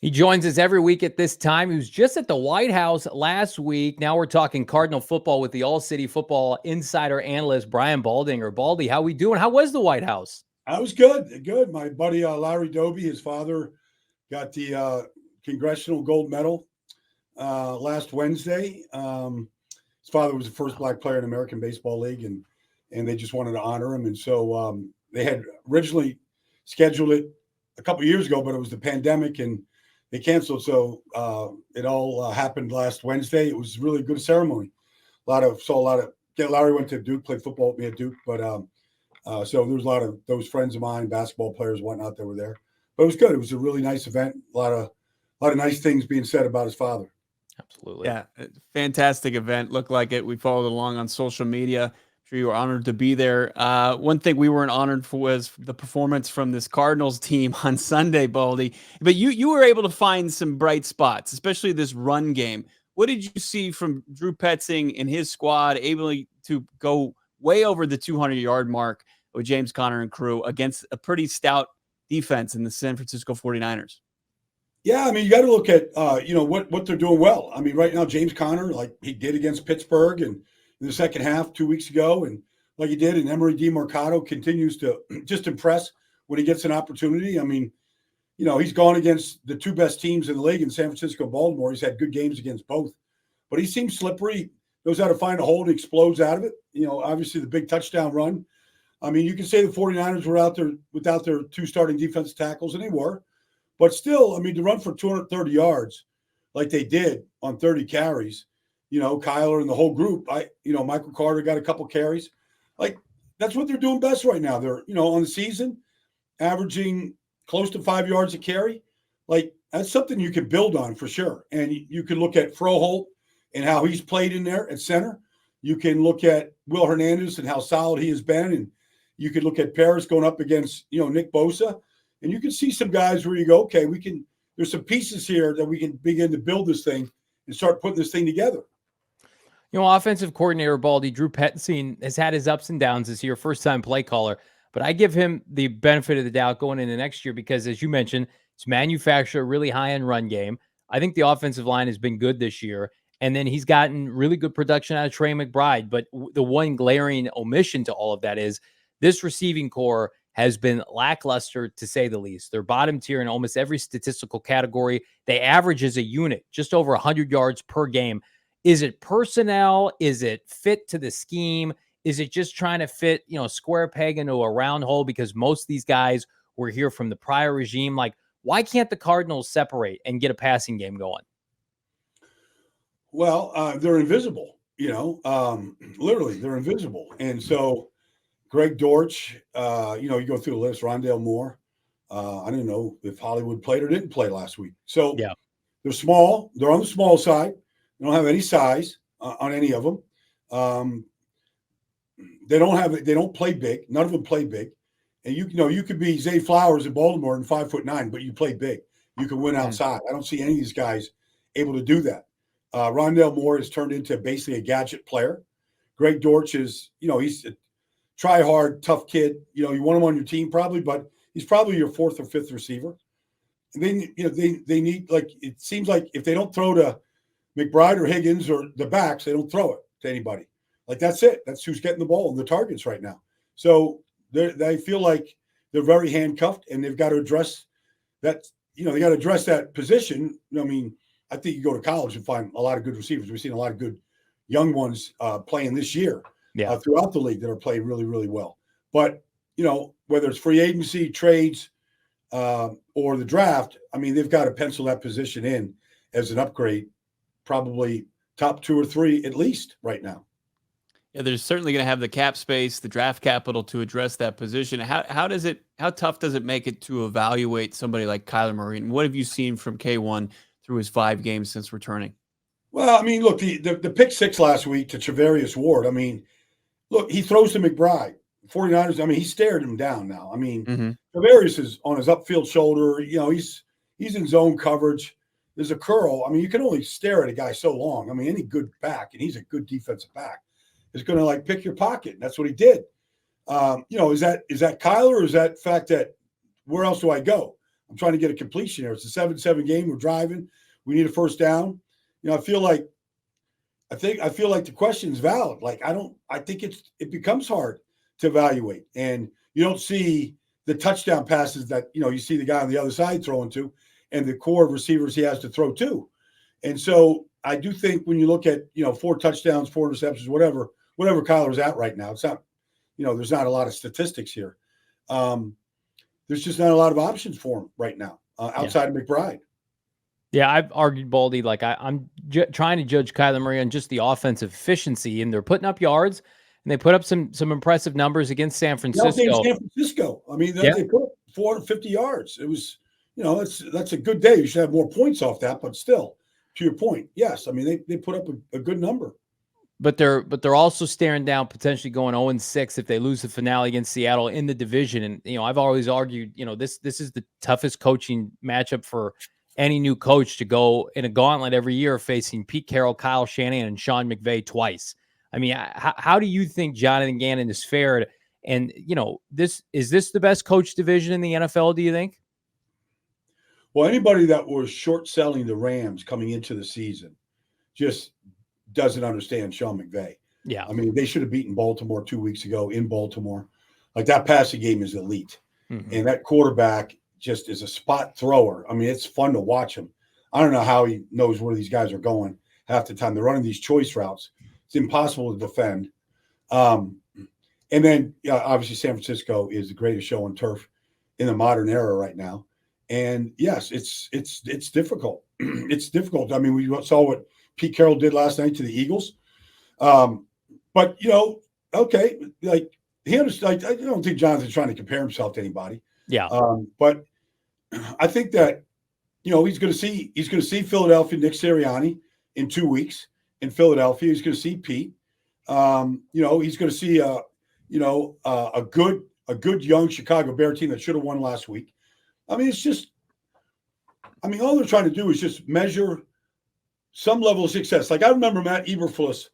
He joins us every week at this time. He was just at the White House last week. Now we're talking Cardinal football with the All-City Football insider analyst, Brian Baldinger. Baldy, how we doing? How was the White House? I was good. Good. My buddy Larry Doby, his father, got the Congressional Gold Medal last Wednesday. His father was the first black player in the American Baseball League, and they just wanted to honor him. And so they had originally scheduled it a couple of years ago, but it was the pandemic and they canceled. So it all happened last Wednesday. It was really a good ceremony. Larry went to Duke, played football with me at Duke, but so there was a lot of those friends of mine, basketball players, whatnot, that were there. But it was good. It was a really nice event. A lot of nice things being said about his father. Absolutely. Yeah, fantastic event. Looked like it. We followed along on social media. I'm sure you were honored to be there. One thing we weren't honored for was the performance from this Cardinals team on Sunday, Baldy. But you were able to find some bright spots, especially this run game. What did you see from Drew Petzing and his squad able to go way over the 200-yard mark with James Conner and crew against a pretty stout defense in the San Francisco 49ers? Yeah, I mean, you got to look at what they're doing well. I mean, right now, James Conner, like he did against Pittsburgh and in the second half 2 weeks ago, and like he did, and Emery DeMarcado continues to just impress when he gets an opportunity. I mean, he's gone against the two best teams in the league in San Francisco, Baltimore. He's had good games against both, but he seems slippery, knows how to find a hole and explodes out of it. Obviously the big touchdown run. I mean, you can say the 49ers were out there without their two starting defensive tackles, and they were. But still, I mean, to run for 230 yards like they did on 30 carries, Kyler and the whole group, Michael Carter got a couple carries. Like, that's what they're doing best right now. They're, on the season, averaging close to 5 yards a carry. Like, that's something you can build on for sure. And you can look at Froholt and how he's played in there at center. You can look at Will Hernandez and how solid he has been. And you can look at Paris going up against, Nick Bosa. And you can see some guys where you go, okay, there's some pieces here that we can begin to build this thing and start putting this thing together. Offensive coordinator Baldy, Drew Petzing, has had his ups and downs this year, first-time play caller. But I give him the benefit of the doubt going into next year because, as you mentioned, it's manufactured a really high-end run game. I think the offensive line has been good this year. And then he's gotten really good production out of Trey McBride. But the one glaring omission to all of that is this receiving core has been lackluster, to say the least. They're bottom tier in almost every statistical category. They average as a unit just over 100 yards per game. Is it personnel? Is it fit to the scheme? Is it just trying to fit, a square peg into a round hole because most of these guys were here from the prior regime? Like, why can't the Cardinals separate and get a passing game going? Well, they're invisible, literally they're invisible. And so Greg Dortch, you go through the list, Rondale Moore. I don't know if Hollywood played or didn't play last week. So yeah. They're small. They're on the small side. They don't have any size on any of them. They don't play big. None of them play big. And you could be Zay Flowers in Baltimore and 5'9", but you play big. You can win outside. I don't see any of these guys able to do that. Rondale Moore has turned into basically a gadget player. Greg Dortch is, he's a try hard, tough kid. You want him on your team probably, but he's probably your fourth or fifth receiver. And then, they need, like, it seems like if they don't throw to McBride or Higgins or the backs, they don't throw it to anybody. Like, that's it. That's who's getting the ball and the targets right now. So they feel like they're very handcuffed, and they've got to address that. They got to address that position. I mean, I think you go to college and find a lot of good receivers. We've seen a lot of good young ones playing this year. Throughout the league that are playing really, really well. But, whether it's free agency, trades, or the draft, I mean, they've got to pencil that position in as an upgrade, probably top 2 or 3 at least right now. Yeah, they're certainly going to have the cap space, the draft capital to address that position. How tough does it make it to evaluate somebody like Kyler Murray? And what have you seen from K1 through his 5 games since returning? Well, I mean, look, the pick 6 last week to Travarius Ward, I mean, look, he throws to McBride. 49ers, I mean, he stared him down now. I mean, Travarius is on his upfield shoulder. He's in zone coverage. There's a curl. I mean, you can only stare at a guy so long. I mean, any good back, and he's a good defensive back, is going to, like, pick your pocket. And that's what he did. Is that Kyler, or is that fact that where else do I go? I'm trying to get a completion here. It's a 7-7 game. We're driving. We need a first down. I feel like the question is valid. Like, I think it becomes hard to evaluate. And you don't see the touchdown passes that, you see the guy on the other side throwing to, and the core of receivers he has to throw to. And so I do think when you look at, 4 touchdowns, 4 interceptions, whatever Kyler's at right now, it's not, there's not a lot of statistics here. There's just not a lot of options for him right now outside of McBride. Yeah, I've argued, Baldy, like I'm trying to judge Kyler Murray on just the offensive efficiency, and they're putting up yards, and they put up some impressive numbers against San Francisco. San Francisco. I mean, they put up 450 yards. It was, that's a good day. You should have more points off that, but still, to your point, yes. I mean, they put up a good number. But they're also staring down potentially going 0-6 if they lose the finale against Seattle in the division. And I've always argued, this is the toughest coaching matchup for any new coach to go in a gauntlet every year, facing Pete Carroll, Kyle Shanahan, and Sean McVay twice. I mean, how do you think Jonathan Gannon has fared? And is this the best coach division in the NFL? Do you think? Well, anybody that was short selling the Rams coming into the season just doesn't understand Sean McVay. Yeah. I mean, they should have beaten Baltimore 2 weeks ago in Baltimore. Like, that passing game is elite. Mm-hmm. And that quarterback just is a spot thrower. I mean, it's fun to watch him. I don't know how he knows where these guys are going half the time. They're running these choice routes. It's impossible to defend. And then obviously San Francisco is the greatest show on turf in the modern era right now. And yes, it's difficult. It's difficult. I mean, we saw what Pete Carroll did last night to the Eagles. But, okay, like, he understands. I don't think Jonathan's trying to compare himself to anybody. Yeah. But I think that, he's going to see Philadelphia, Nick Sirianni, in 2 weeks in Philadelphia. He's going to see Pete. He's going to see a good young Chicago Bear team that should have won last week. I mean, all they're trying to do is just measure some level of success. Like, I remember Matt Eberflus,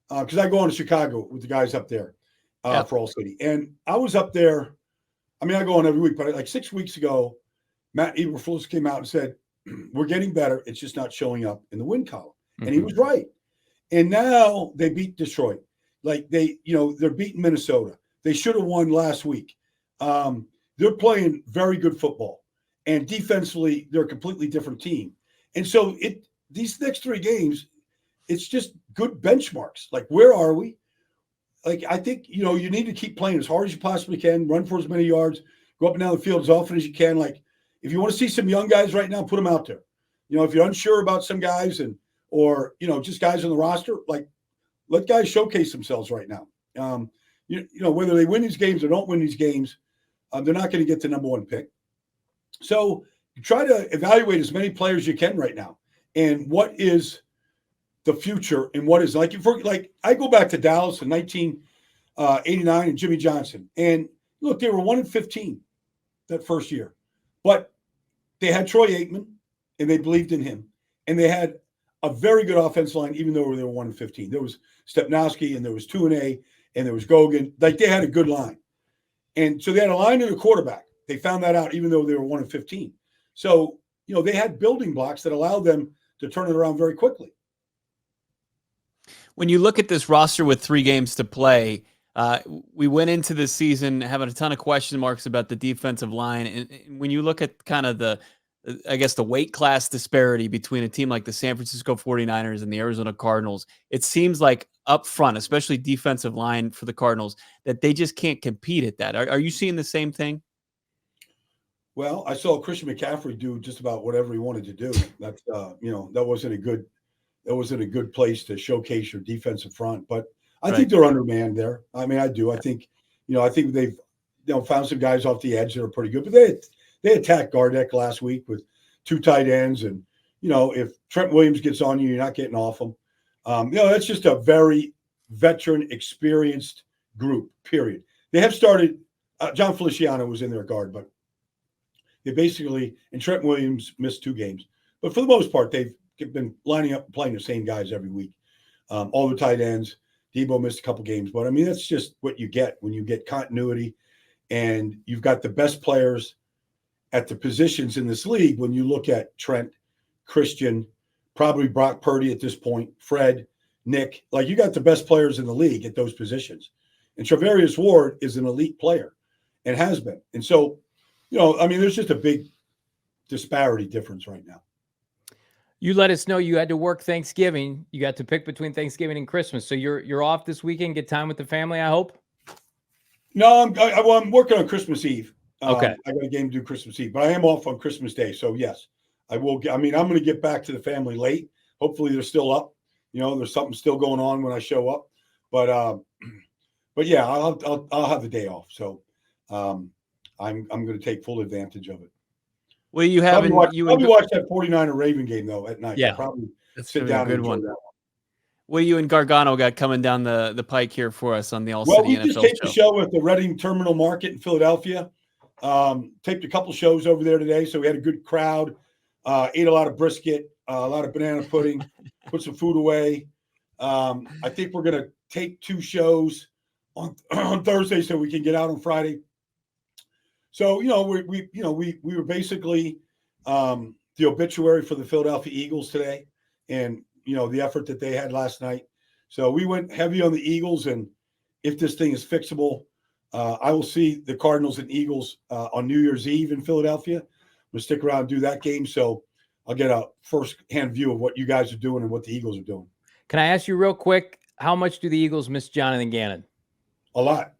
because I go on to Chicago with the guys up there for All City. And I was up there. I mean, I go on every week, but like 6 weeks ago, Matt Eberflus came out and said, we're getting better. It's just not showing up in the win column. Mm-hmm. And he was right. And now they beat Detroit. Like, they're beating Minnesota. They should have won last week. They're playing very good football. And defensively, they're a completely different team. And so these next 3 games, it's just good benchmarks. Like, where are we? Like, I think, you need to keep playing as hard as you possibly can, run for as many yards, go up and down the field as often as you can. Like, if you want to see some young guys right now, put them out there. If you're unsure about some guys or just guys on the roster, like, let guys showcase themselves right now. Whether they win these games or don't win these games, they're not going to get the number 1 pick. So you try to evaluate as many players as you can right now. And what is the future and what is like I go back to Dallas in 1989 and Jimmy Johnson. And look, they were 1-15 that first year. But they had Troy Aikman, and they believed in him. And they had a very good offensive line, even though they were 1-15. There was Stepnowski, and there was 2-A, and there was Gogan. Like, they had a good line. And so they had a line and a quarterback. They found that out, even though they were 1-15. So, they had building blocks that allowed them to turn it around very quickly. When you look at this roster with 3 games to play, we went into this season having a ton of question marks about the defensive line. And when you look at kind of the weight class disparity between a team like the San Francisco 49ers and the Arizona Cardinals, it seems like up front, especially defensive line for the Cardinals, that they just can't compete at that. Are you seeing the same thing? Well, I saw Christian McCaffrey do just about whatever he wanted to do. That's that wasn't a good place to showcase your defensive front. But I think they're undermanned there. I mean, I do. I think they've found some guys off the edge that are pretty good. But they attacked Gardeck last week with 2 tight ends, and if Trent Williams gets on you, you're not getting off him. That's just a very veteran, experienced group. Period. They have started. John Feliciano was in their guard, but they basically, and Trent Williams missed 2 games. But for the most part, they've been lining up and playing the same guys every week. All the tight ends. Debo missed a couple games. But, I mean, that's just what you get when you get continuity and you've got the best players at the positions in this league, when you look at Trent, Christian, probably Brock Purdy at this point, Fred, Nick, like you got the best players in the league at those positions. And Travarius Ward is an elite player and has been. And so, I mean, there's just a big disparity difference right now. You let us know you had to work Thanksgiving. You got to pick between Thanksgiving and Christmas. So you're off this weekend, get time with the family, I hope? No, I'm working on Christmas Eve. Okay. I got a game to do Christmas Eve, but I am off on Christmas Day. So yes, I will. I'm going to get back to the family late. Hopefully they're still up. There's something still going on when I show up, but yeah, I'll have the day off. So I'm going to take full advantage of it. Well, you have probably watch that 49er Raven game though at night. Yeah, probably that's sit down a good and one. enjoy that one. What you and Gargano got coming down the pike here for us on the All City NFL show? Well, we just taped the show at the Reading Terminal Market in Philadelphia. Taped a couple shows over there today, so we had a good crowd. Ate a lot of brisket, a lot of banana pudding, put some food away. I think we're going to tape 2 shows on Thursday so we can get out on Friday. So, we were basically the obituary for the Philadelphia Eagles today and, the effort that they had last night. So we went heavy on the Eagles, and if this thing is fixable, I will see the Cardinals and Eagles on New Year's Eve in Philadelphia. We'll stick around and do that game. So I'll get a first-hand view of what you guys are doing and what the Eagles are doing. Can I ask you real quick, how much do the Eagles miss Jonathan Gannon? A lot.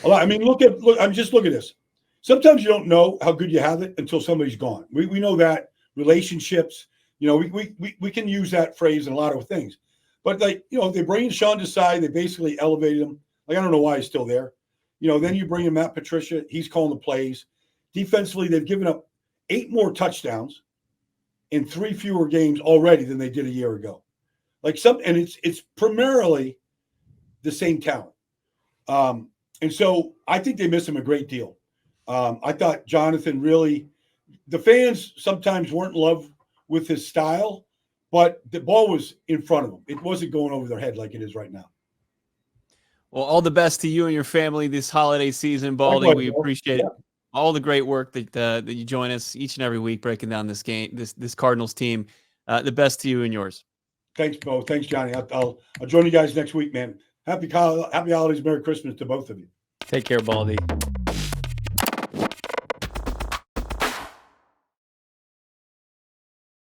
I mean, look at this. Sometimes you don't know how good you have it until somebody's gone. We know that relationships, we can use that phrase in a lot of things. But they bring in Sean Desai, they basically elevated him. I don't know why he's still there. Then you bring in Matt Patricia, he's calling the plays. Defensively, they've given up 8 more touchdowns in 3 fewer games already than they did a year ago. And it's primarily the same talent. And so I think they miss him a great deal. I thought Jonathan the fans sometimes weren't in love with his style, but the ball was in front of them. It wasn't going over their head like it is right now. Well, all the best to you and your family this holiday season, Baldy. We appreciate all the great work that you join us each and every week breaking down this game, this Cardinals team. The best to you and yours. Thanks, Bo. Thanks, Johnny. I'll join you guys next week, man. Happy holidays, Merry Christmas to both of you. Take care, Baldy.